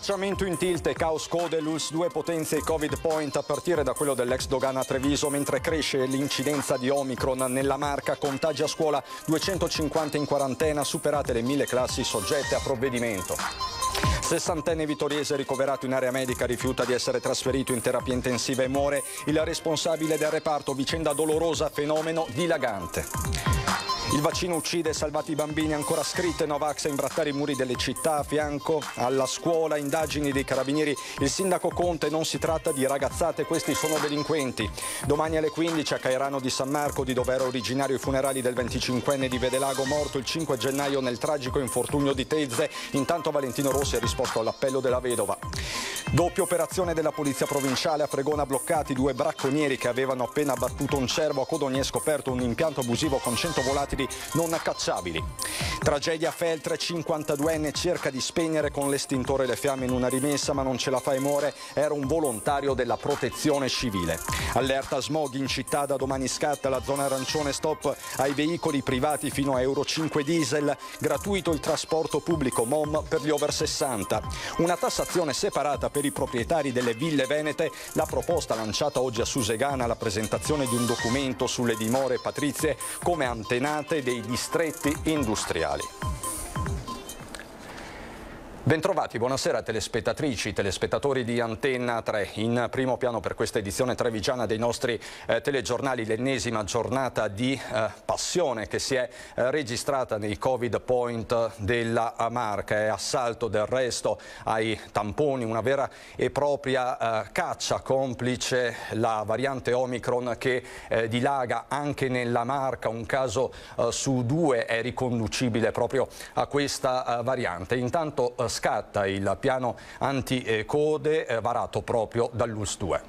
Tracciamento in tilt e caos code, l'ULSS 2 potenzia i Covid point a partire da quello dell'ex dogana a Treviso, mentre cresce l'incidenza di Omicron nella Marca, contagi a scuola 250 in quarantena, superate le 1000 classi soggette a provvedimento. 60enne vitoriese ricoverato in area medica rifiuta di essere trasferito in terapia intensiva e muore il responsabile del reparto, vicenda dolorosa, fenomeno dilagante. Il vaccino uccide, salvati i bambini, ancora scritte Novax a imbrattare i muri delle città, a fianco alla scuola, indagini dei carabinieri. Il sindaco Conte: non si tratta di ragazzate, questi sono delinquenti. Domani alle 15 a Cairano di San Marco, di dove era originario, i funerali del 25enne di Vedelago, morto il 5 gennaio nel tragico infortunio di Tezze. Intanto Valentino Rossi ha risposto all'appello della vedova. Doppia operazione della polizia provinciale, a Fregona bloccati 2 bracconieri che avevano appena abbattuto un cervo. A Codogni è scoperto un impianto abusivo con 100 volatili non cacciabili. Tragedia a Feltre, 52enne cerca di spegnere con l'estintore le fiamme in una rimessa ma non ce la fa e muore. Era un volontario della protezione civile. Allerta smog in città, da domani scatta la zona arancione, stop ai veicoli privati fino a Euro 5 diesel, gratuito il trasporto pubblico MOM per gli over 60. Una tassazione separata per i proprietari delle ville venete, la proposta lanciata oggi a Susegana, la presentazione di un documento sulle dimore patrizie come antenate dei distretti industriali. Bentrovati, buonasera telespettatrici, telespettatori di Antenna 3. In primo piano per questa edizione trevigiana dei nostri telegiornali l'ennesima giornata di passione che si è registrata nei Covid point della Marca. È assalto del resto ai tamponi, una vera e propria caccia, complice la variante Omicron che dilaga anche nella Marca. Un caso su 2 è riconducibile proprio a questa variante. Intanto scatta il piano anticode varato proprio dall'ULSS 2.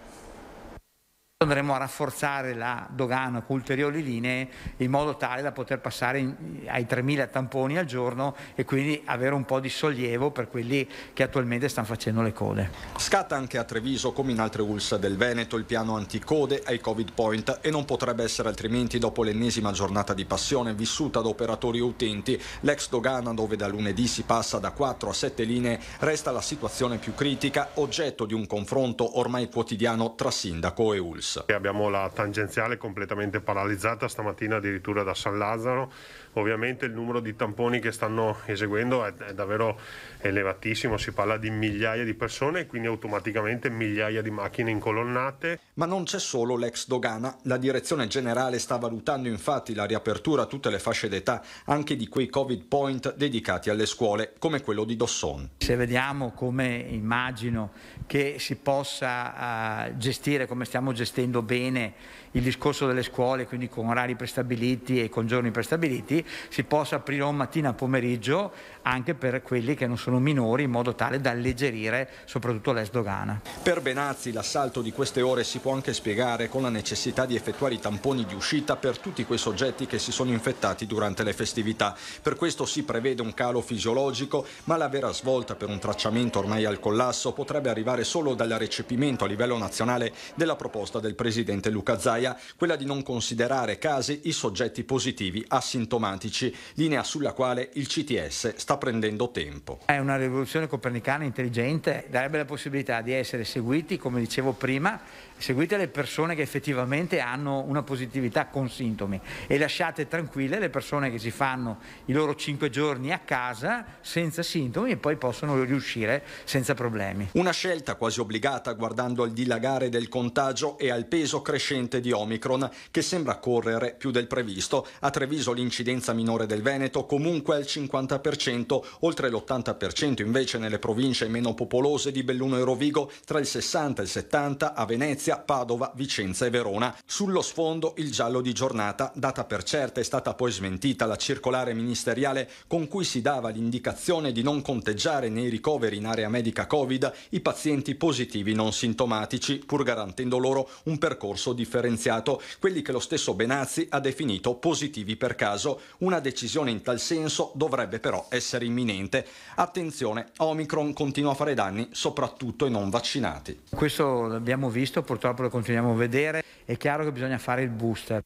Andremo a rafforzare la dogana con ulteriori linee in modo tale da poter passare ai 3.000 tamponi al giorno e quindi avere un po' di sollievo per quelli che attualmente stanno facendo le code. Scatta anche a Treviso, come in altre ULSS del Veneto, il piano anticode ai Covid point, e non potrebbe essere altrimenti dopo l'ennesima giornata di passione vissuta da operatori e utenti. L'ex dogana, dove da lunedì si passa da 4 a 7 linee, resta la situazione più critica, oggetto di un confronto ormai quotidiano tra sindaco e ULSS. Abbiamo la tangenziale completamente paralizzata, stamattina addirittura da San Lazzaro. Ovviamente il numero di tamponi che stanno eseguendo è davvero elevatissimo, si parla di migliaia di persone e quindi automaticamente migliaia di macchine incolonnate. Ma non c'è solo l'ex dogana, la direzione generale sta valutando infatti la riapertura a tutte le fasce d'età anche di quei Covid point dedicati alle scuole, come quello di Dosson. Se vediamo come immagino che si possa gestire, come stiamo gestendo bene il discorso delle scuole, quindi con orari prestabiliti e con giorni prestabiliti, si possa aprire un mattina a pomeriggio anche per quelli che non sono minori, in modo tale da alleggerire soprattutto l'ex dogana. Per Benazzi l'assalto di queste ore si può anche spiegare con la necessità di effettuare i tamponi di uscita per tutti quei soggetti che si sono infettati durante le festività. Per questo si prevede un calo fisiologico, ma la vera svolta per un tracciamento ormai al collasso potrebbe arrivare solo dal recepimento a livello nazionale della proposta del presidente Luca Zaia, quella di non considerare casi i soggetti positivi asintomatici, linea sulla quale il CTS sta prendendo tempo. È una rivoluzione copernicana intelligente, darebbe la possibilità di essere seguiti, come dicevo prima, seguite le persone che effettivamente hanno una positività con sintomi e lasciate tranquille le persone che si fanno i loro 5 giorni a casa senza sintomi e poi possono riuscire senza problemi. Una scelta quasi obbligata guardando al dilagare del contagio e al peso crescente di Omicron che sembra correre più del previsto. A Treviso l'incidenza minore del Veneto comunque al 50%, oltre l'80% invece nelle province meno popolose di Belluno e Rovigo, tra il 60 e il 70 a Venezia, Padova, Vicenza e Verona. Sullo sfondo il giallo di giornata, data per certa. È stata poi smentita la circolare ministeriale con cui si dava l'indicazione di non conteggiare nei ricoveri in area medica Covid i pazienti positivi non sintomatici, pur garantendo loro un percorso differenziato, quelli che lo stesso Benazzi ha definito positivi per caso. Una decisione in tal senso dovrebbe però essere imminente. Attenzione, Omicron continua a fare danni soprattutto ai non vaccinati. Questo l'abbiamo visto, purtroppo lo continuiamo a vedere. È chiaro che bisogna fare il booster.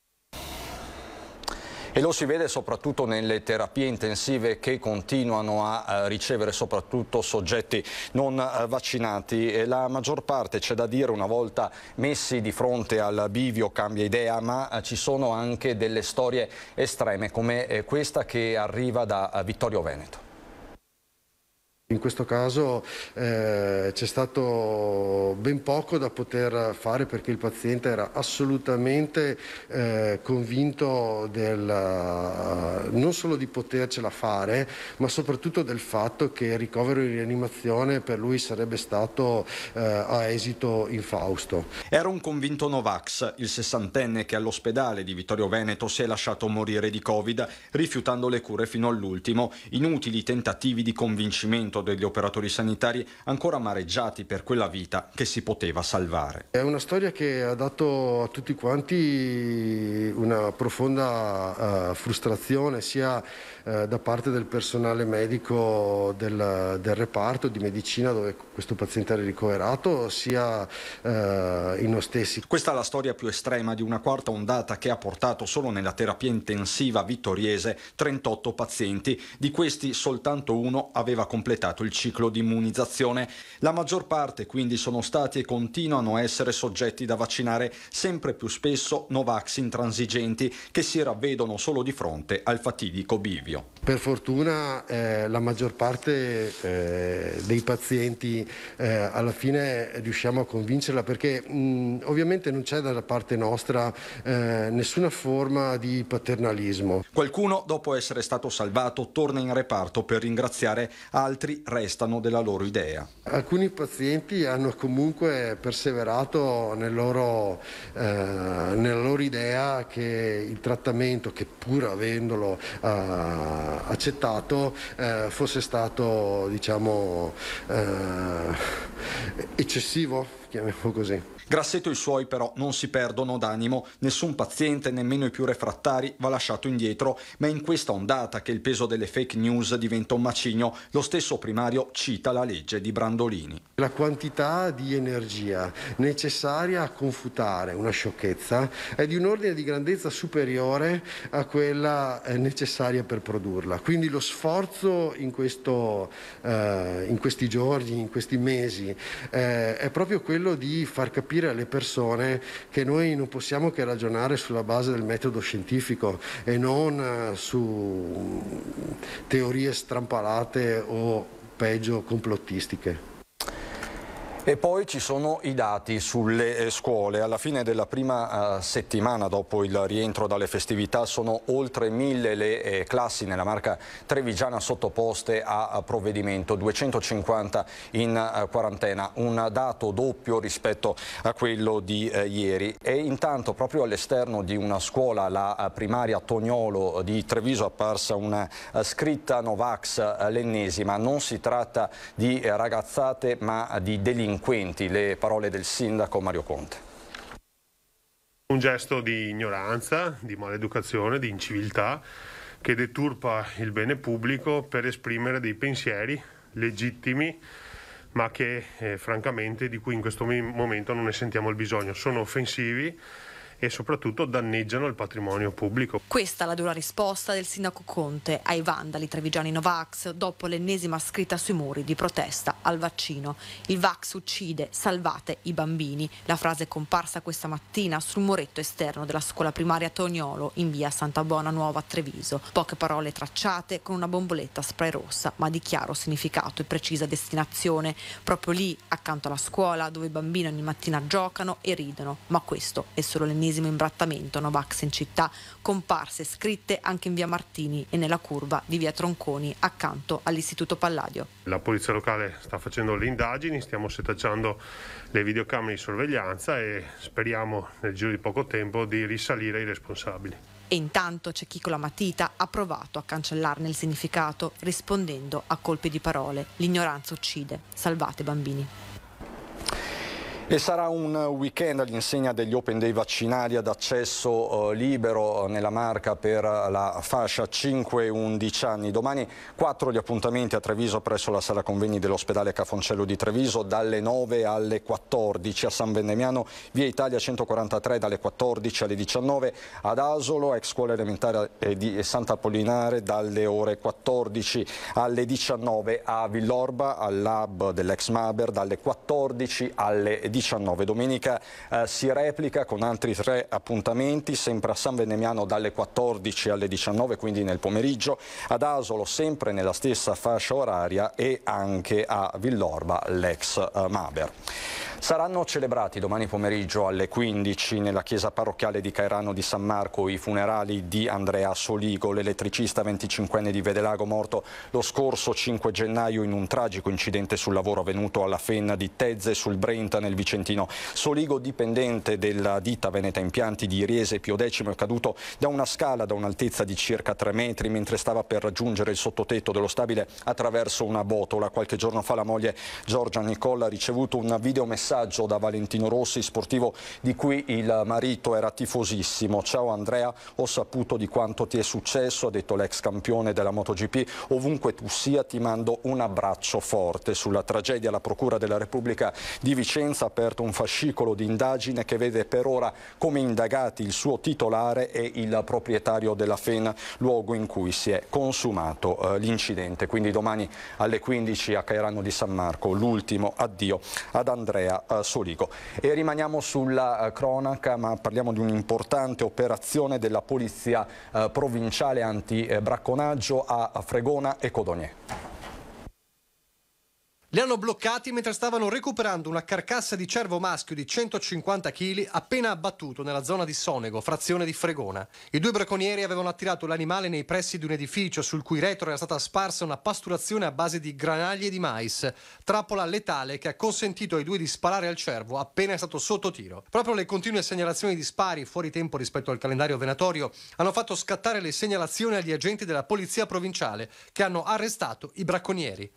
E lo si vede soprattutto nelle terapie intensive che continuano a ricevere soprattutto soggetti non vaccinati. E la maggior parte, c'è da dire, una volta messi di fronte al bivio cambia idea, ma ci sono anche delle storie estreme come questa che arriva da Vittorio Veneto. In questo caso c'è stato ben poco da poter fare perché il paziente era assolutamente convinto non solo di potercela fare, ma soprattutto del fatto che il ricovero in rianimazione per lui sarebbe stato a esito infausto. Era un convinto Novax, il 60enne che all'ospedale di Vittorio Veneto si è lasciato morire di Covid, rifiutando le cure fino all'ultimo. Inutili tentativi di convincimento degli operatori sanitari ancora amareggiati per quella vita che si poteva salvare. È una storia che ha dato a tutti quanti una profonda frustrazione, sia da parte del personale medico del reparto di medicina dove questo paziente era ricoverato, sia in noi stessi. Questa è la storia più estrema di una quarta ondata che ha portato solo nella terapia intensiva vittoriese 38 pazienti. Di questi soltanto uno aveva completato il ciclo di immunizzazione. La maggior parte quindi sono stati e continuano a essere soggetti da vaccinare, sempre più spesso Novax intransigenti che si ravvedono solo di fronte al fatidico bivio. Per fortuna la maggior parte dei pazienti alla fine riusciamo a convincerla, perché ovviamente non c'è dalla parte nostra nessuna forma di paternalismo. Qualcuno, dopo essere stato salvato, torna in reparto per ringraziare, altri restano della loro idea. Alcuni pazienti hanno comunque perseverato nella loro idea che il trattamento, che pur avendolo accettato, fosse stato, diciamo, eccessivo, chiamiamolo così. Grassetto e i suoi però non si perdono d'animo, nessun paziente, nemmeno i più refrattari, va lasciato indietro, ma è in questa ondata che il peso delle fake news diventa un macigno. Lo stesso primario cita la legge di Brandolini. La quantità di energia necessaria a confutare una sciocchezza è di un ordine di grandezza superiore a quella necessaria per produrla. Quindi lo sforzo in questi giorni, in questi mesi, è proprio quello di far capire alle persone che noi non possiamo che ragionare sulla base del metodo scientifico e non su teorie strampalate o peggio complottistiche. E poi ci sono i dati sulle scuole. Alla fine della prima settimana dopo il rientro dalle festività sono oltre 1000 le classi nella Marca trevigiana sottoposte a provvedimento, 250 in quarantena, un dato doppio rispetto a quello di ieri. E intanto proprio all'esterno di una scuola, la primaria Toniolo di Treviso, è apparsa una scritta Novax, l'ennesima. Non si tratta di ragazzate ma di delinquenti. Le parole del sindaco Mario Conte. Un gesto di ignoranza, di maleducazione, di inciviltà che deturpa il bene pubblico per esprimere dei pensieri legittimi, ma che francamente di cui in questo momento non ne sentiamo il bisogno. Sono offensivi e soprattutto danneggiano il patrimonio pubblico. Questa è la dura risposta del sindaco Conte ai vandali trevigiani Novax dopo l'ennesima scritta sui muri di protesta al vaccino. Il Vax uccide, salvate i bambini. La frase è comparsa questa mattina sul muretto esterno della scuola primaria Toniolo in via Santa Buona Nuova a Treviso. Poche parole tracciate con una bomboletta spray rossa, ma di chiaro significato e precisa destinazione. Proprio lì, accanto alla scuola, dove i bambini ogni mattina giocano e ridono. Ma questo è solo l'ennesimo imbrattamento Novax in città, comparse scritte anche in via Martini e nella curva di via Tronconi accanto all'Istituto Palladio. La polizia locale sta facendo le indagini, stiamo setacciando le videocamere di sorveglianza e speriamo nel giro di poco tempo di risalire i responsabili. E intanto c'è chi con la matita ha provato a cancellarne il significato rispondendo a colpi di parole. L'ignoranza uccide, salvate bambini. E sarà un weekend all'insegna degli Open Day vaccinali ad accesso libero nella Marca per la fascia 5-11 anni. Domani 4 gli appuntamenti a Treviso presso la sala convegni dell'ospedale Cafoncello di Treviso dalle 9 alle 14, a San Vendemiano via Italia 143 dalle 14 alle 19, ad Asolo, ex scuola elementare di Sant'Apollinare dalle ore 14 alle 19, a Villorba al lab dell'ex Maber dalle 14 alle 19. Domenica si replica con altri 3 appuntamenti, sempre a San Vendemiano dalle 14 alle 19, quindi nel pomeriggio, ad Asolo sempre nella stessa fascia oraria e anche a Villorba, l'ex Maber. Saranno celebrati domani pomeriggio alle 15 nella chiesa parrocchiale di Cairano di San Marco i funerali di Andrea Soligo, l'elettricista 25enne di Vedelago morto lo scorso 5 gennaio in un tragico incidente sul lavoro avvenuto alla Fenna di Tezze sul Brenta nel Vicentino. Soligo, dipendente della ditta Veneta Impianti di Riese Pio X, è caduto da una scala da un'altezza di circa 3 metri mentre stava per raggiungere il sottotetto dello stabile attraverso una botola. Qualche giorno fa la moglie Giorgia Nicola ha ricevuto un videomessaggio da Valentino Rossi, sportivo di cui il marito era tifosissimo. Ciao Andrea, ho saputo di quanto ti è successo, ha detto l'ex campione della MotoGP. Ovunque tu sia ti mando un abbraccio forte. Sulla tragedia la Procura della Repubblica di Vicenza ha aperto un fascicolo di indagine che vede per ora come indagati il suo titolare e il proprietario della Fena, luogo in cui si è consumato l'incidente. Quindi domani alle 15 a Cairano di San Marco l'ultimo addio ad Andrea Soligo. E rimaniamo sulla cronaca, ma parliamo di un'importante operazione della Polizia Provinciale anti-bracconaggio a Fregona e Codogné. Li hanno bloccati mentre stavano recuperando una carcassa di cervo maschio di 150 kg appena abbattuto nella zona di Sonego, frazione di Fregona. I 2 bracconieri avevano attirato l'animale nei pressi di un edificio sul cui retro era stata sparsa una pasturazione a base di granaglie di mais, trappola letale che ha consentito ai 2 di sparare al cervo appena è stato sotto tiro. Proprio le continue segnalazioni di spari fuori tempo rispetto al calendario venatorio hanno fatto scattare le segnalazioni agli agenti della Polizia Provinciale che hanno arrestato i bracconieri.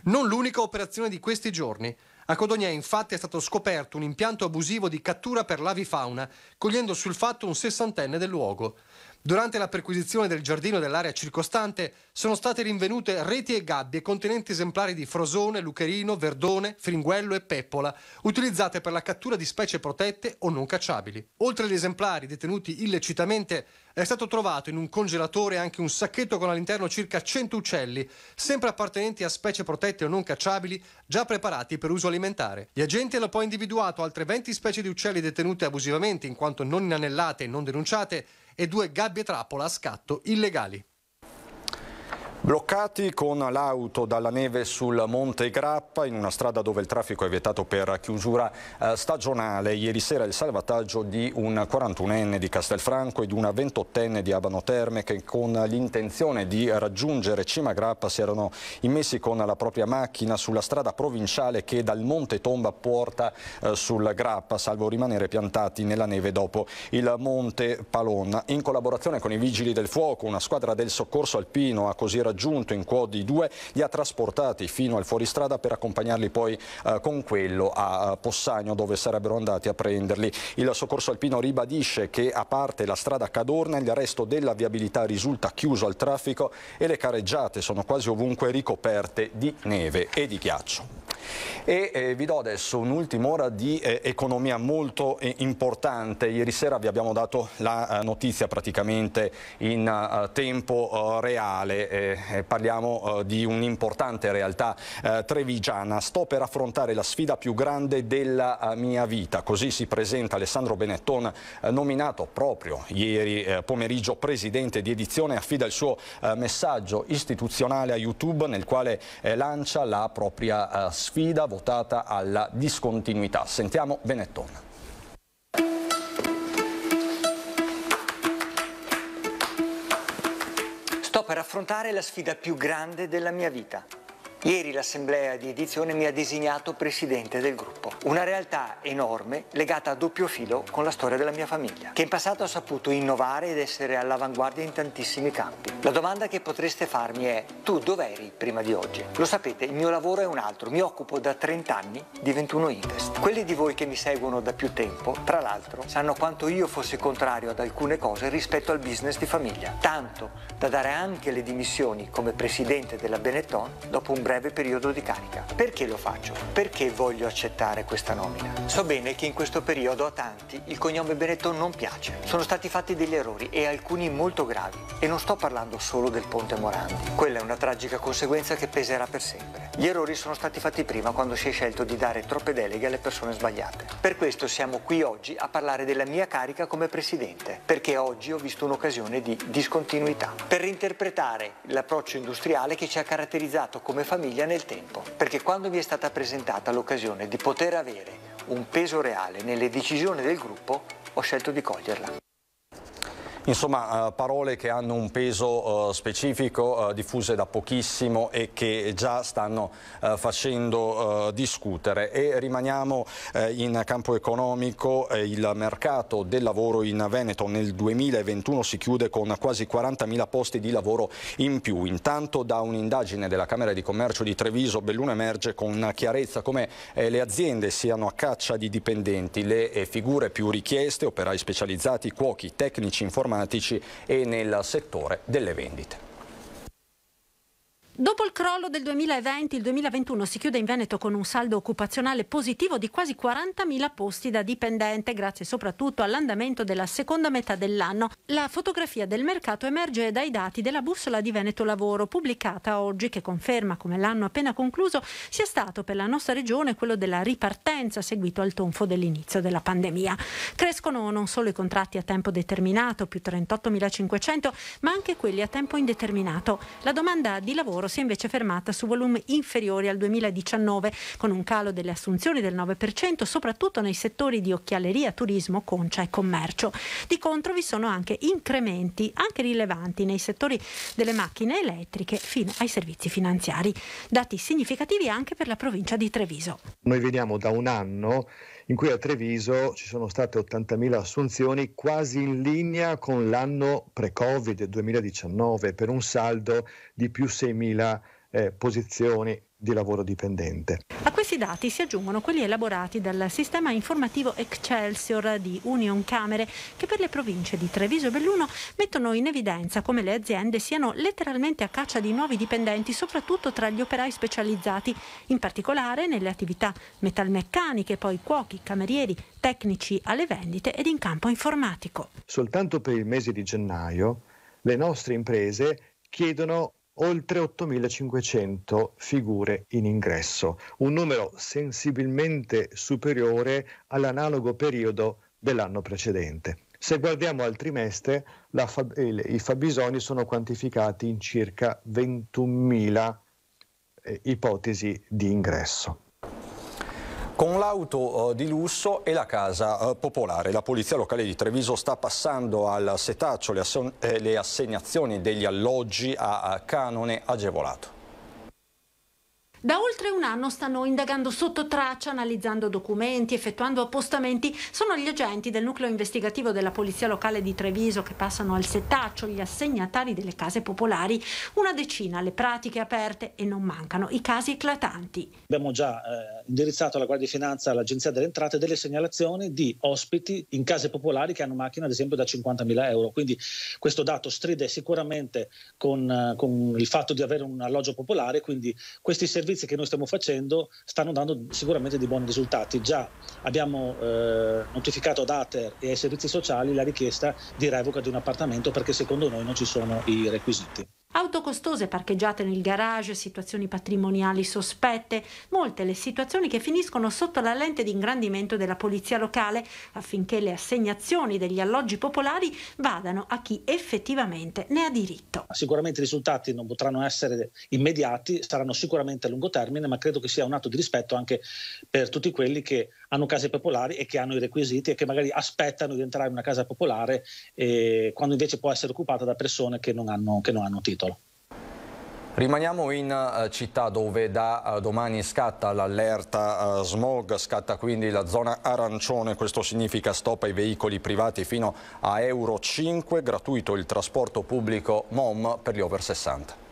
Non l'unica operazione di questi giorni. A Codogné infatti è stato scoperto un impianto abusivo di cattura per l'avifauna, cogliendo sul fatto un 60enne del luogo. Durante la perquisizione del giardino dell'area circostante sono state rinvenute reti e gabbie contenenti esemplari di frosone, lucherino, verdone, fringuello e peppola, utilizzate per la cattura di specie protette o non cacciabili. Oltre agli esemplari detenuti illecitamente, è stato trovato in un congelatore anche un sacchetto con all'interno circa 100 uccelli, sempre appartenenti a specie protette o non cacciabili, già preparati per uso alimentare. Gli agenti hanno poi individuato altre 20 specie di uccelli detenute abusivamente in quanto non inanellate e non denunciate e 2 gabbie trappola a scatto illegali. Bloccati con l'auto dalla neve sul Monte Grappa in una strada dove il traffico è vietato per chiusura stagionale. Ieri sera il salvataggio di un 41enne di Castelfranco e di una 28enne di Abano Terme che con l'intenzione di raggiungere Cima Grappa si erano immessi con la propria macchina sulla strada provinciale che dal Monte Tomba porta sul Grappa, salvo rimanere piantati nella neve dopo il Monte Palonna. In collaborazione con i Vigili del Fuoco, una squadra del soccorso alpino ha così raggiunto in quad di 2, li ha trasportati fino al fuoristrada per accompagnarli poi con quello a Possagno dove sarebbero andati a prenderli. Il soccorso alpino ribadisce che a parte la strada Cadorna il resto della viabilità risulta chiuso al traffico e le careggiate sono quasi ovunque ricoperte di neve e di ghiaccio. E vi do adesso un'ultima ora di economia molto importante. Ieri sera vi abbiamo dato la notizia praticamente in tempo reale. Parliamo di un'importante realtà trevigiana. Sto per affrontare la sfida più grande della mia vita. Così si presenta Alessandro Benetton, nominato proprio ieri pomeriggio presidente di Edizione. Affida il suo messaggio istituzionale a YouTube nel quale lancia la propria sfida votata alla discontinuità. Sentiamo Benetton. Sto per affrontare la sfida più grande della mia vita. Ieri l'assemblea di Edizione mi ha designato presidente del gruppo. Una realtà enorme legata a doppio filo con la storia della mia famiglia, che in passato ha saputo innovare ed essere all'avanguardia in tantissimi campi. La domanda che potreste farmi è: tu dov'eri prima di oggi? Lo sapete, il mio lavoro è un altro, mi occupo da 30 anni di 21 Invest. Quelli di voi che mi seguono da più tempo, tra l'altro, sanno quanto io fossi contrario ad alcune cose rispetto al business di famiglia, tanto da dare anche le dimissioni come presidente della Benetton dopo un breve periodo di carica. Perché lo faccio? Perché voglio accettare questa nomina. So bene che in questo periodo a tanti il cognome Benetton non piace. Sono stati fatti degli errori e alcuni molto gravi. E non sto parlando solo del ponte Morandi. Quella è una tragica conseguenza che peserà per sempre. Gli errori sono stati fatti prima, quando si è scelto di dare troppe deleghe alle persone sbagliate. Per questo siamo qui oggi a parlare della mia carica come presidente, perché oggi ho visto un'occasione di discontinuità, per reinterpretare l'approccio industriale che ci ha caratterizzato come famiglia nel tempo. Perché quando mi è stata presentata l'occasione di poter avere un peso reale nelle decisioni del gruppo, ho scelto di coglierla. Insomma, parole che hanno un peso specifico, diffuse da pochissimo e che già stanno facendo discutere. E rimaniamo in campo economico. Il mercato del lavoro in Veneto nel 2021 si chiude con quasi 40.000 posti di lavoro in più. Intanto, da un'indagine della Camera di Commercio di Treviso, Belluno emerge con chiarezza come le aziende siano a caccia di dipendenti. Le figure più richieste: operai specializzati, cuochi, tecnici informatici e nel settore delle vendite. Dopo il crollo del 2020, il 2021 si chiude in Veneto con un saldo occupazionale positivo di quasi 40.000 posti da dipendente, grazie soprattutto all'andamento della seconda metà dell'anno. La fotografia del mercato emerge dai dati della bussola di Veneto Lavoro, pubblicata oggi, che conferma come l'anno appena concluso sia stato per la nostra regione quello della ripartenza seguito al tonfo dell'inizio della pandemia. Crescono non solo i contratti a tempo determinato, più 38.500, ma anche quelli a tempo indeterminato. La domanda di lavoro si è invece fermata su volumi inferiori al 2019, con un calo delle assunzioni del 9%, soprattutto nei settori di occhialeria, turismo, concia e commercio. Di contro vi sono anche incrementi, anche rilevanti, nei settori delle macchine elettriche fino ai servizi finanziari. Dati significativi anche per la provincia di Treviso. Noi veniamo da un anno in cui a Treviso ci sono state 80.000 assunzioni, quasi in linea con l'anno pre-Covid 2019, per un saldo di più 6.000 posizioni di lavoro dipendente. A questi dati si aggiungono quelli elaborati dal sistema informativo Excelsior di Union Camere, che per le province di Treviso e Belluno mettono in evidenza come le aziende siano letteralmente a caccia di nuovi dipendenti, soprattutto tra gli operai specializzati, in particolare nelle attività metalmeccaniche, poi cuochi, camerieri, tecnici alle vendite ed in campo informatico. Soltanto per il mese di gennaio le nostre imprese chiedono oltre 8.500 figure in ingresso, un numero sensibilmente superiore all'analogo periodo dell'anno precedente. Se guardiamo al trimestre, i fabbisogni sono quantificati in circa 21.000 ipotesi di ingresso. Con l'auto di lusso e la casa popolare, la Polizia Locale di Treviso sta passando al setaccio le assegnazioni degli alloggi a canone agevolato. Da oltre un anno stanno indagando sotto traccia, analizzando documenti, effettuando appostamenti. Sono gli agenti del nucleo investigativo della Polizia Locale di Treviso che passano al setaccio gli assegnatari delle case popolari. Una decina le pratiche aperte e non mancano i casi eclatanti. Abbiamo già indirizzato alla Guardia di Finanza, all'Agenzia delle Entrate, delle segnalazioni di ospiti in case popolari che hanno macchine ad esempio da 50.000 euro. Quindi questo dato stride sicuramente con il fatto di avere un alloggio popolare, quindi questi servizi che noi stiamo facendo stanno dando sicuramente dei buoni risultati. Già abbiamo notificato ad ATER e ai servizi sociali la richiesta di revoca di un appartamento perché secondo noi non ci sono i requisiti. Auto costose parcheggiate nel garage, situazioni patrimoniali sospette, molte le situazioni che finiscono sotto la lente di ingrandimento della Polizia Locale affinché le assegnazioni degli alloggi popolari vadano a chi effettivamente ne ha diritto. Sicuramente i risultati non potranno essere immediati, saranno sicuramente a lungo termine, ma credo che sia un atto di rispetto anche per tutti quelli che hanno case popolari e che hanno i requisiti e che magari aspettano di entrare in una casa popolare quando invece può essere occupata da persone che non hanno titolo. Rimaniamo in città dove da domani scatta l'allerta smog, scatta quindi la zona arancione, questo significa stop ai veicoli privati fino a Euro 5, gratuito il trasporto pubblico MOM per gli over 60.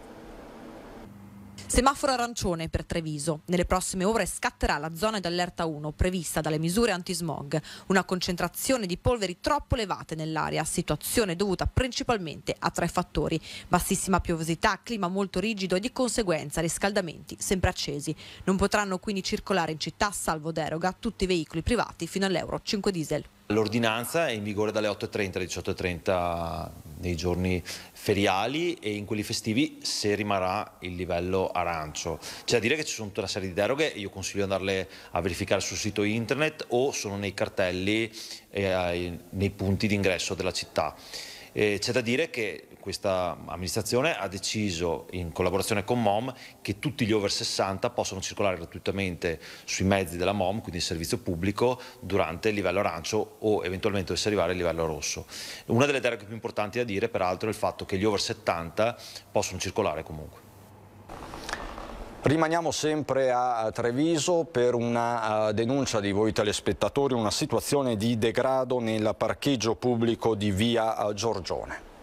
Semaforo arancione per Treviso. Nelle prossime ore scatterà la zona d'allerta 1 prevista dalle misure antismog. Una concentrazione di polveri troppo elevate nell'aria, situazione dovuta principalmente a 3 fattori: bassissima piovosità, clima molto rigido e di conseguenza riscaldamenti sempre accesi. Non potranno quindi circolare in città, salvo deroga, tutti i veicoli privati fino all'Euro 5 diesel. L'ordinanza è in vigore dalle 8.30 alle 18.30 nei giorni feriali e in quelli festivi se rimarrà il livello arancio. C'è da dire che ci sono tutta una serie di deroghe, io consiglio di andarle a verificare sul sito internet o sono nei cartelli nei punti d'ingresso della città. C'è da dire che questa amministrazione ha deciso, in collaborazione con MOM, che tutti gli over 60 possono circolare gratuitamente sui mezzi della MOM, quindi in servizio pubblico, durante il livello arancio o eventualmente dovesse arrivare il livello rosso. Una delle deroghe più importanti da dire, peraltro, è il fatto che gli over 70 possono circolare comunque. Rimaniamo sempre a Treviso per una denuncia di voi telespettatori, una situazione di degrado nel parcheggio pubblico di via Giorgione.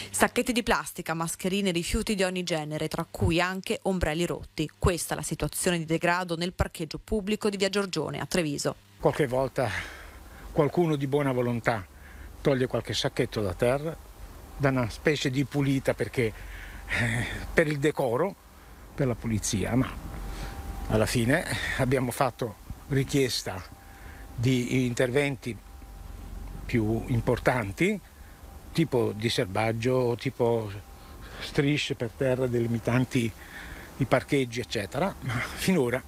Sacchetti di plastica, mascherine, rifiuti di ogni genere, tra cui anche ombrelli rotti. Questa è la situazione di degrado nel parcheggio pubblico di via Giorgione a Treviso. Qualche volta qualcuno di buona volontà toglie qualche sacchetto da terra, da una specie di pulita perché per il decoro, per la pulizia, ma alla fine abbiamo fatto richiesta di interventi più importanti, tipo diserbaggio, tipo strisce per terra delimitanti i parcheggi, eccetera, ma finora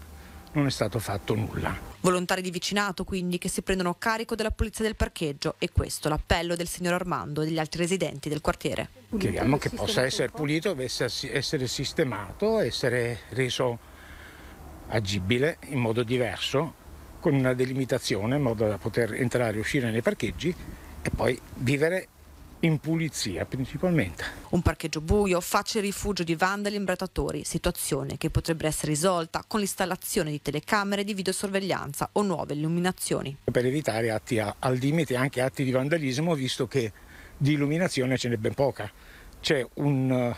non è stato fatto nulla. Volontari di vicinato quindi che si prendono carico della pulizia del parcheggio, e questo l'appello del signor Armando e degli altri residenti del quartiere. Chiediamo che possa essere pulito, essere sistemato, essere reso agibile in modo diverso, con una delimitazione in modo da poter entrare e uscire nei parcheggi e poi vivere in pulizia principalmente. Un parcheggio buio, facile rifugio di vandali e imbrattatori, situazione che potrebbe essere risolta con l'installazione di telecamere di videosorveglianza o nuove illuminazioni. Per evitare atti al limite, anche atti di vandalismo, visto che di illuminazione ce n'è ben poca. C'è un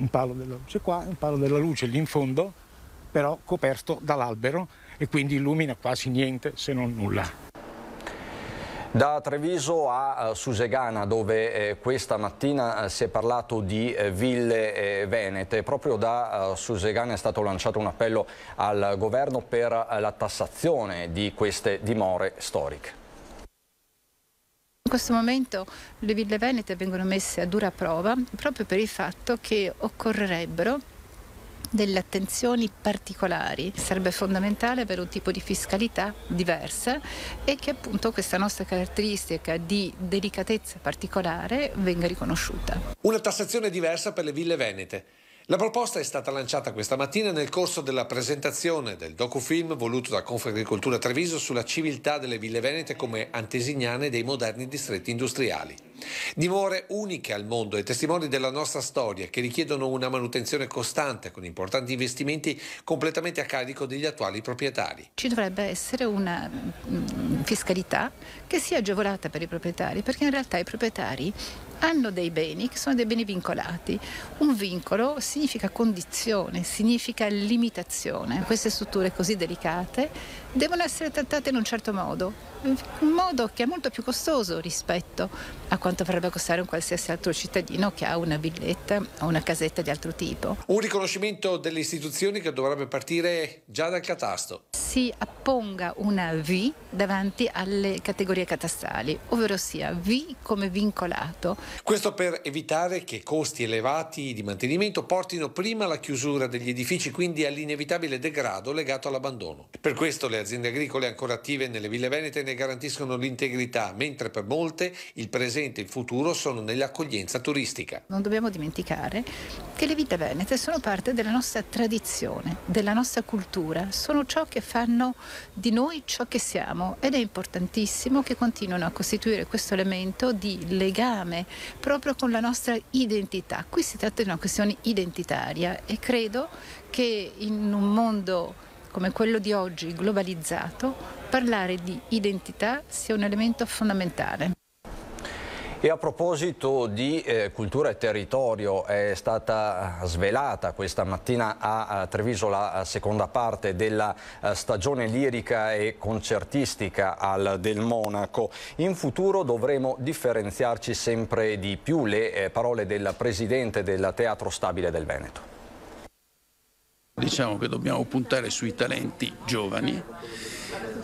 palo della luce qua, un palo della luce lì in fondo, però coperto dall'albero e quindi illumina quasi niente se non nulla. Da Treviso a Susegana, dove questa mattina si è parlato di ville venete. Proprio da Susegana è stato lanciato un appello al governo per la tassazione di queste dimore storiche. In questo momento le ville venete vengono messe a dura prova proprio per il fatto che occorrerebbero delle attenzioni particolari. Sarebbe fondamentale avere un tipo di fiscalità diversa e che appunto questa nostra caratteristica di delicatezza particolare venga riconosciuta. Una tassazione diversa per le ville venete. La proposta è stata lanciata questa mattina nel corso della presentazione del docufilm voluto da Confagricoltura Treviso sulla civiltà delle ville venete come antesignane dei moderni distretti industriali. Dimore uniche al mondo e testimoni della nostra storia che richiedono una manutenzione costante con importanti investimenti completamente a carico degli attuali proprietari. Ci dovrebbe essere una fiscalità che sia agevolata per i proprietari, perché in realtà i proprietari hanno dei beni che sono dei beni vincolati. Un vincolo significa condizione, significa limitazione. Queste strutture così delicate devono essere trattate in un certo modo, un modo che è molto più costoso rispetto a quanto potrebbe costare un qualsiasi altro cittadino che ha una villetta o una casetta di altro tipo. Un riconoscimento delle istituzioni che dovrebbe partire già dal catasto. Si apponga una V davanti alle categorie catastali, ovvero sia V come vincolato. Questo per evitare che costi elevati di mantenimento portino prima alla chiusura degli edifici, quindi all'inevitabile degrado legato all'abbandono. Per questo le aziende agricole ancora attive nelle ville venete ne garantiscono l'integrità, mentre per molte il presente e il futuro sono nell'accoglienza turistica. Non dobbiamo dimenticare che le ville venete sono parte della nostra tradizione, della nostra cultura, sono ciò che fa fanno di noi ciò che siamo, ed è importantissimo che continuino a costituire questo elemento di legame proprio con la nostra identità. Qui si tratta di una questione identitaria e credo che in un mondo come quello di oggi, globalizzato, parlare di identità sia un elemento fondamentale. E a proposito di cultura e territorio, è stata svelata questa mattina a Treviso la seconda parte della stagione lirica e concertistica al Del Monaco. In futuro dovremo differenziarci sempre di più, le parole del presidente del Teatro Stabile del Veneto. Diciamo che dobbiamo puntare sui talenti giovani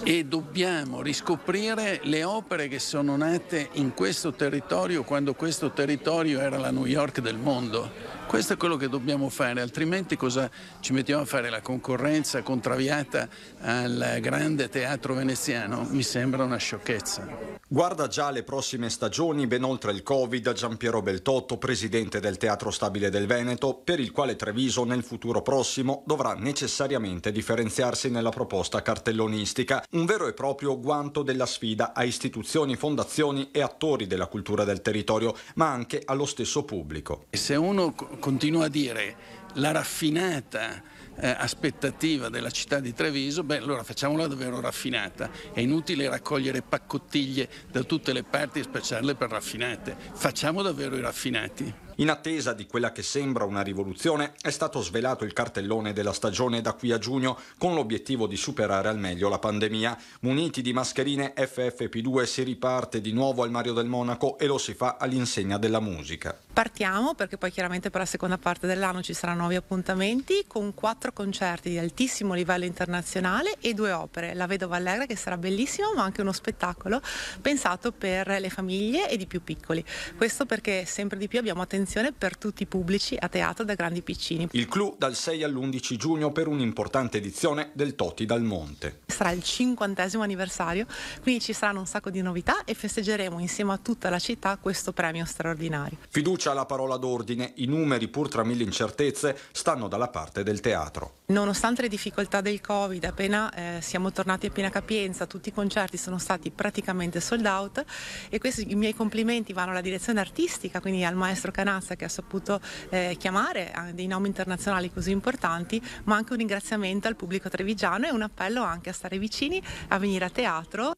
e dobbiamo riscoprire le opere che sono nate in questo territorio quando questo territorio era la New York del mondo. Questo è quello che dobbiamo fare, altrimenti cosa ci mettiamo a fare? La concorrenza contravviata al grande teatro veneziano? Mi sembra una sciocchezza. Guarda già alle prossime stagioni, ben oltre il Covid, Giampiero Beltotto, presidente del Teatro Stabile del Veneto, per il quale Treviso nel futuro prossimo dovrà necessariamente differenziarsi nella proposta cartellonistica, un vero e proprio guanto della sfida a istituzioni, fondazioni e attori della cultura del territorio, ma anche allo stesso pubblico. E se uno continua a dire la raffinata aspettativa della città di Treviso, beh, allora facciamola davvero raffinata. È inutile raccogliere paccottiglie da tutte le parti e spacciarle per raffinate. Facciamo davvero i raffinati. In attesa di quella che sembra una rivoluzione, è stato svelato il cartellone della stagione da qui a giugno, con l'obiettivo di superare al meglio la pandemia. Muniti di mascherine FFP2 si riparte di nuovo al Mario del Monaco e lo si fa all'insegna della musica. Partiamo perché poi chiaramente per la seconda parte dell'anno ci saranno nuovi appuntamenti con 4 concerti di altissimo livello internazionale e 2 opere. La Vedova Allegra, che sarà bellissimo, ma anche uno spettacolo pensato per le famiglie e i più piccoli. Questo perché sempre di più abbiamo attenzione per tutti i pubblici a teatro, da grandi piccini. Il clou dal 6 all'11 giugno per un'importante edizione del Toti dal Monte. Sarà il 50° anniversario, quindi ci saranno un sacco di novità e festeggeremo insieme a tutta la città questo premio straordinario. Fiducia alla parola d'ordine, i numeri, pur tra mille incertezze, stanno dalla parte del teatro. Nonostante le difficoltà del Covid, appena siamo tornati a piena capienza, tutti i concerti sono stati praticamente sold out, e questi i miei complimenti vanno alla direzione artistica, quindi al maestro Canazza, che ha saputo chiamare dei nomi internazionali così importanti, ma anche un ringraziamento al pubblico trevigiano e un appello anche a stare vicini, a venire a teatro.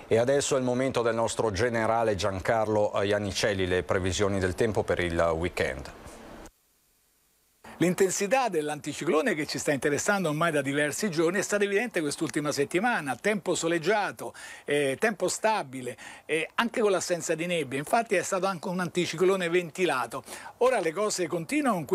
E adesso è il momento del nostro generale Giancarlo Iannicelli, le previsioni del tempo per il weekend. L'intensità dell'anticiclone che ci sta interessando ormai da diversi giorni è stata evidente quest'ultima settimana, tempo soleggiato, tempo stabile, anche con l'assenza di nebbia, infatti è stato anche un anticiclone ventilato. Ora le cose continuano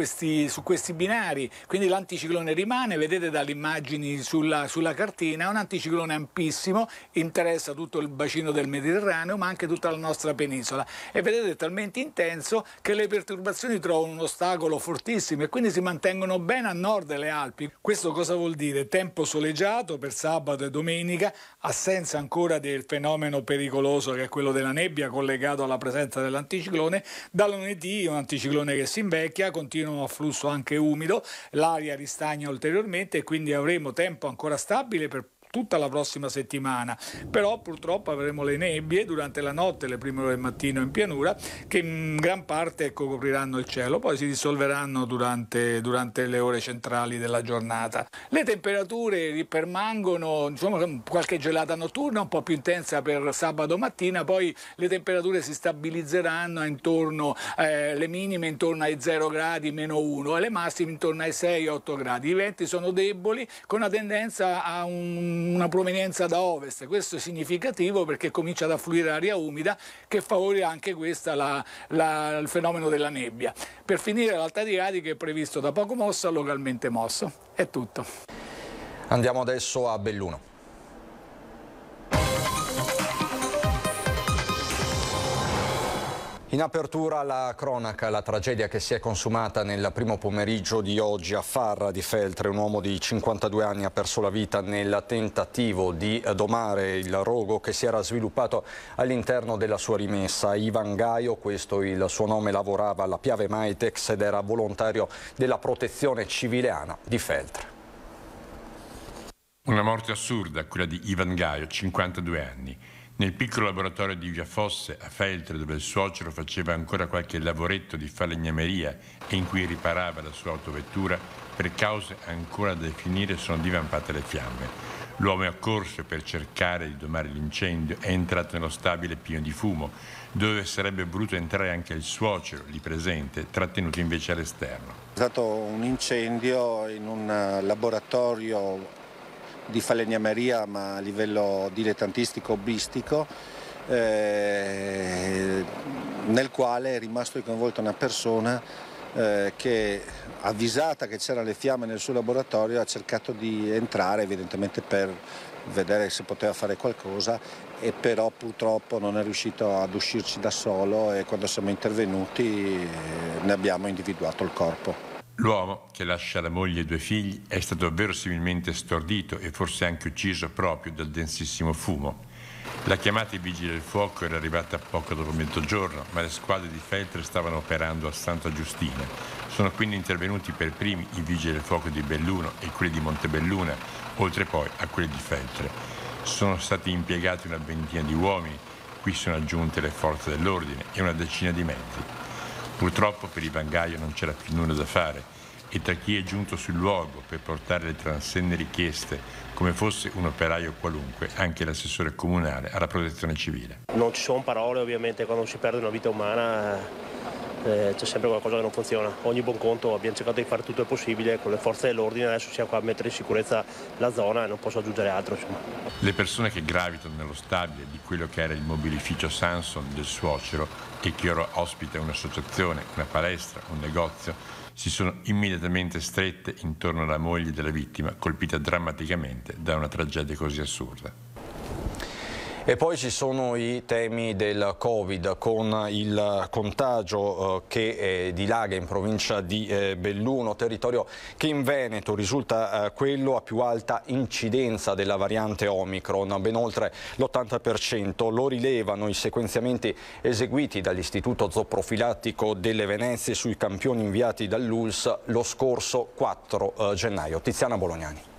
su questi binari, quindi l'anticiclone rimane, vedete dalle immagini sulla cartina, è un anticiclone ampissimo, interessa tutto il bacino del Mediterraneo ma anche tutta la nostra penisola, e vedete è talmente intenso che le perturbazioni trovano un ostacolo fortissimo e quindi si mantengono ben a nord delle Alpi. Questo cosa vuol dire? Tempo soleggiato per sabato e domenica, assenza ancora del fenomeno pericoloso che è quello della nebbia collegato alla presenza dell'anticiclone. Da lunedì un anticiclone che si invecchia, continua un afflusso anche umido, l'aria ristagna ulteriormente e quindi avremo tempo ancora stabile per tutta la prossima settimana, però purtroppo avremo le nebbie durante la notte, le prime ore del mattino in pianura, che in gran parte copriranno il cielo, poi si dissolveranno durante le ore centrali della giornata. Le temperature permangono, insomma, qualche gelata notturna un po' più intensa per sabato mattina, poi le temperature si stabilizzeranno intorno, le minime intorno ai 0 gradi, -1, e le massime intorno ai 6-8 gradi. I venti sono deboli, con una tendenza a una provenienza da ovest. Questo è significativo perché comincia ad affluire aria umida che favorirà anche questa il fenomeno della nebbia. Per finire l'alta di Adi, che è previsto da poco mosso a localmente mosso. È tutto. Andiamo adesso a Belluno. In apertura la cronaca, la tragedia che si è consumata nel primo pomeriggio di oggi a Farra di Feltre. Un uomo di 52 anni ha perso la vita nel tentativo di domare il rogo che si era sviluppato all'interno della sua rimessa. Ivan Gaio, questo il suo nome, lavorava alla Piave Maitex ed era volontario della Protezione Civile ANA di Feltre. Una morte assurda, quella di Ivan Gaio, 52 anni. Nel piccolo laboratorio di Via Fosse, a Feltre, dove il suocero faceva ancora qualche lavoretto di falegnameria e in cui riparava la sua autovettura, per cause ancora da definire sono divampate le fiamme. L'uomo è accorso per cercare di domare l'incendio, è entrato nello stabile pieno di fumo, dove sarebbe voluto entrare anche il suocero, lì presente, trattenuto invece all'esterno. È stato un incendio in un laboratorio di falegnameria, ma a livello dilettantistico hobbistico, nel quale è rimasto coinvolta una persona che, avvisata che c'erano le fiamme nel suo laboratorio, ha cercato di entrare evidentemente per vedere se poteva fare qualcosa, e però purtroppo non è riuscito ad uscirci da solo, e quando siamo intervenuti ne abbiamo individuato il corpo. L'uomo, che lascia la moglie e 2 figli, è stato verosimilmente stordito e forse anche ucciso proprio dal densissimo fumo. La chiamata ai vigili del fuoco era arrivata poco dopo mezzogiorno, ma le squadre di Feltre stavano operando a Santa Giustina. Sono quindi intervenuti per primi i vigili del fuoco di Belluno e quelli di Montebelluna, oltre poi a quelli di Feltre. Sono stati impiegati una ventina di uomini, qui sono aggiunte le forze dell'ordine e una decina di mezzi. Purtroppo per Ivan Gaio non c'era più nulla da fare, e tra chi è giunto sul luogo per portare le transenne richieste come fosse un operaio qualunque, anche l'assessore comunale alla protezione civile. Non ci sono parole, ovviamente, quando si perde una vita umana c'è sempre qualcosa che non funziona. Ogni buon conto abbiamo cercato di fare tutto il possibile con le forze dell'ordine, adesso siamo qua a mettere in sicurezza la zona e non posso aggiungere altro, insomma. Le persone che gravitano nello stabile di quello che era il mobilificio Samson del suocero e che ora ospita un'associazione, una palestra, un negozio, si sono immediatamente strette intorno alla moglie della vittima, colpita drammaticamente da una tragedia così assurda. E poi ci sono i temi del Covid, con il contagio che dilaga in provincia di Belluno, territorio che in Veneto risulta quello a più alta incidenza della variante Omicron, ben oltre l'80%. Lo rilevano i sequenziamenti eseguiti dall'Istituto Zooprofilattico delle Venezie sui campioni inviati dall'ULSS lo scorso 4 gennaio. Tiziana Bolognani.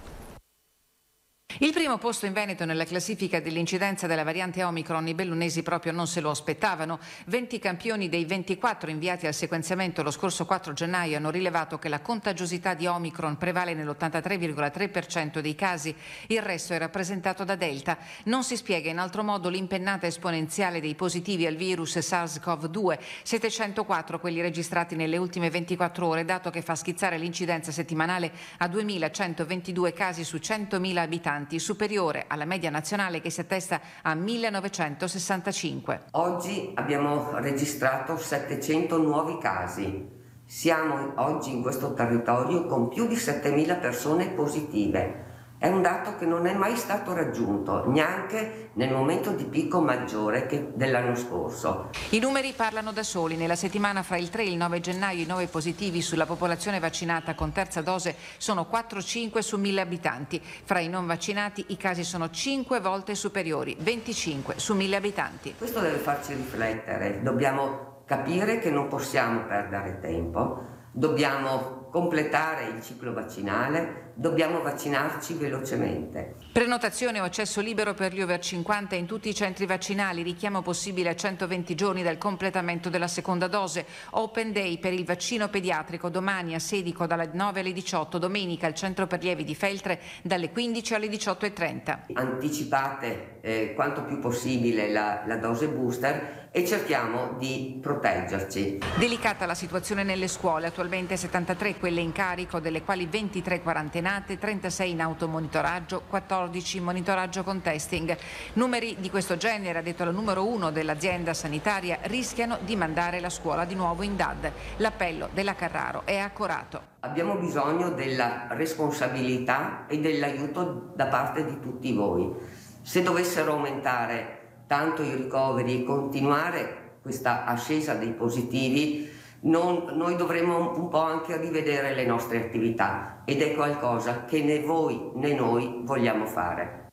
Il primo posto in Veneto nella classifica dell'incidenza della variante Omicron, i bellunesi proprio non se lo aspettavano. 20 campioni dei 24 inviati al sequenziamento lo scorso 4 gennaio hanno rilevato che la contagiosità di Omicron prevale nell'83,3% dei casi, il resto è rappresentato da Delta. Non si spiega in altro modo l'impennata esponenziale dei positivi al virus SARS-CoV-2, 704 quelli registrati nelle ultime 24 ore, dato che fa schizzare l'incidenza settimanale a 2.122 casi su 100.000 abitanti, superiore alla media nazionale che si attesta a 1965. Oggi abbiamo registrato 700 nuovi casi. Siamo oggi in questo territorio con più di 7.000 persone positive. È un dato che non è mai stato raggiunto, neanche nel momento di picco maggiore dell'anno scorso. I numeri parlano da soli. Nella settimana fra il 3 e il 9 gennaio i nuovi positivi sulla popolazione vaccinata con terza dose sono 4-5 su 1.000 abitanti. Fra i non vaccinati i casi sono 5 volte superiori, 25 su 1.000 abitanti. Questo deve farci riflettere. Dobbiamo capire che non possiamo perdere tempo. Dobbiamo completare il ciclo vaccinale, dobbiamo vaccinarci velocemente. Prenotazione o accesso libero per gli over 50 in tutti i centri vaccinali, richiamo possibile a 120 giorni dal completamento della seconda dose, Open Day per il vaccino pediatrico domani a Sedico dalle 9 alle 18, domenica al Centro per Lievi di Feltre dalle 15 alle 18:30. Anticipate quanto più possibile la dose booster e cerchiamo di proteggerci. Delicata la situazione nelle scuole, attualmente 73 quelle in carico, delle quali 23 quarantenate, 36 in automonitoraggio, 14 in monitoraggio con testing. Numeri di questo genere, ha detto la numero 1 dell'azienda sanitaria, rischiano di mandare la scuola di nuovo in DAD. L'appello della Carraro è accorato. Abbiamo bisogno della responsabilità e dell'aiuto da parte di tutti voi. Se dovessero aumentare tanto i ricoveri e continuare questa ascesa dei positivi, noi dovremo un po' anche rivedere le nostre attività, ed è qualcosa che né voi né noi vogliamo fare.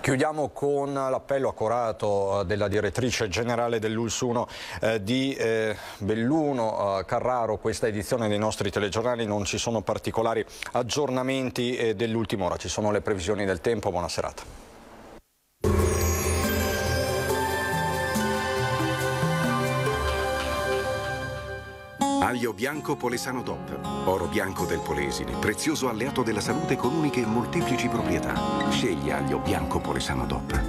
Chiudiamo con l'appello accorato della direttrice generale dell'ULSS 1 di Belluno Carraro. Questa edizione dei nostri telegiornali non ci sono particolari aggiornamenti dell'ultima ora, ci sono le previsioni del tempo. Buona serata. Aglio bianco Polesano DOP, oro bianco del Polesine, prezioso alleato della salute con uniche e molteplici proprietà. Scegli aglio bianco Polesano DOP.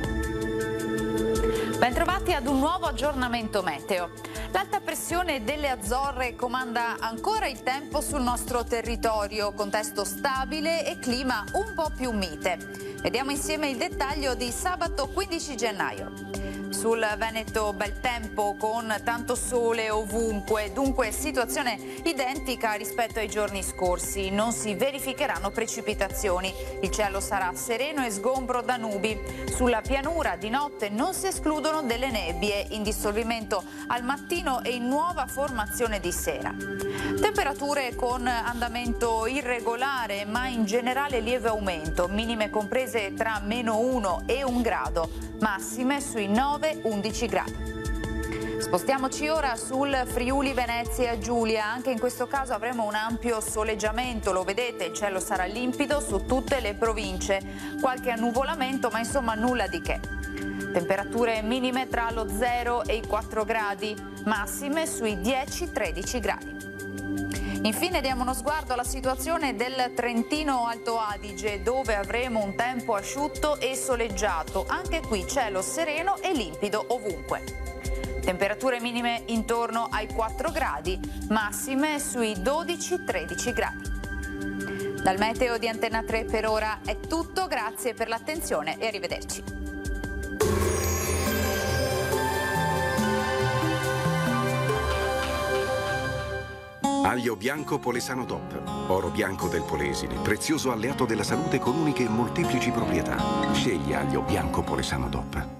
Bentrovati ad un nuovo aggiornamento meteo. L'alta pressione delle Azzorre comanda ancora il tempo sul nostro territorio, contesto stabile e clima un po' più mite. Vediamo insieme il dettaglio di sabato 15 gennaio. Sul Veneto bel tempo con tanto sole ovunque, dunque situazione identica rispetto ai giorni scorsi. Non si verificheranno precipitazioni, il cielo sarà sereno e sgombro da nubi. Sulla pianura di notte non si escludono delle nebbie in dissolvimento al mattino e in nuova formazione di sera. Temperature con andamento irregolare ma in generale lieve aumento, minime comprese tra -1 e 1 grado, massime sui 9-11 gradi. Spostiamoci ora sul Friuli Venezia Giulia, anche in questo caso avremo un ampio soleggiamento, lo vedete, il cielo sarà limpido su tutte le province, qualche annuvolamento ma insomma nulla di che. Temperature minime tra lo 0 e i 4 gradi, massime sui 10-13 gradi. Infine diamo uno sguardo alla situazione del Trentino Alto Adige, dove avremo un tempo asciutto e soleggiato, anche qui cielo sereno e limpido ovunque. Temperature minime intorno ai 4 gradi, massime sui 12-13 gradi. Dal meteo di Antenna 3 per ora è tutto, grazie per l'attenzione e arrivederci. Aglio bianco Polesano DOP, oro bianco del Polesine, prezioso alleato della salute con uniche e molteplici proprietà. Scegli aglio bianco Polesano DOP.